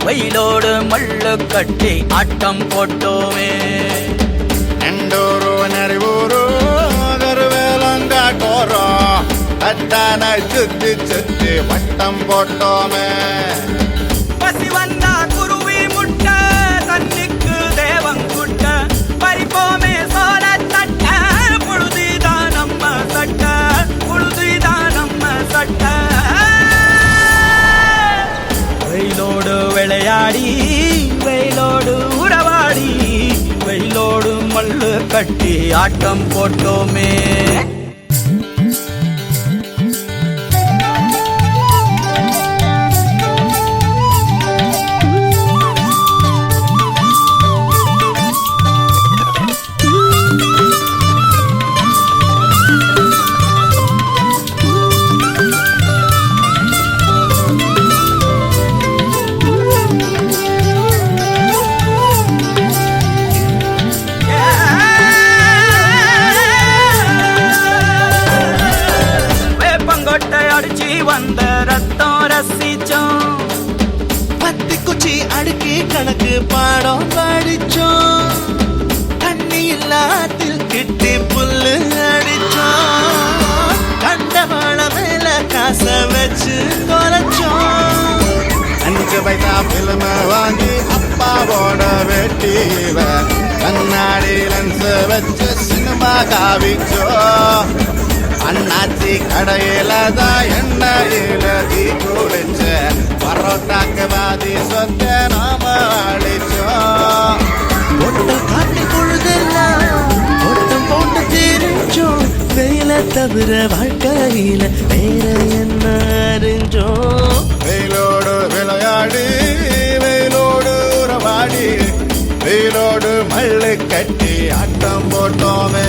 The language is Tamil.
வெயிலோடு மல்லு கட்டி ஆட்டம் போட்டோமே. எண்டூரு நெறிவூரு கருவேலங்காட்டோரம் அத்தான சுத்தி சுத்தி வட்டம் போட்டோமே. பசி வந்தா குருவி முட்ட தண்ணிக்கு தேவங்குட்ட பறிப்போமே சோழ தட்ட புழுதிதான் நம்ம சட்ட புழுதிதான் நம்ம சட்ட. வெயிலோடு விளையாடி வெயிலோடு உறவாடி வெயிலோடு மல்லு கட்டி ஆட்டம் போட்டோமே. வந்த ரத்தம் ரசிச்சோம், பத்தி குச்சி அடுக்கி கணக்கு பாடம் படிச்சோம், தண்ணி இல்லாத்தில் கிட்டி புல்லு அடிச்சோம், கண்டவாள மேல காச வச்சு தொலைச்சோம். 5 பைசா பிலிம வாங்கி அப்பாவோட வெட்டிவ கண்ணாடி லென்ஸ் வச்சு சினிமா காவிச்சோம். அண்ணாச்சி கடையில தான் எண்ணெயில தீ குளிச்ச பரோட்டாக்கு வாதி சொந்த நாம அழிச்சோம். ஒட்டம் காட்டி பொழுதெல்லாம் ஒட்டம் போட்டு தெரிஞ்சோம், வெயில தவிர வாழ்க்கையில வேற என்ன அறிஞ்சோம். வெயிலோடு விளையாடி வெயிலோடு உறவாடி வெயிலோடு மல்லு கட்டி ஆட்டம் போட்டோமே.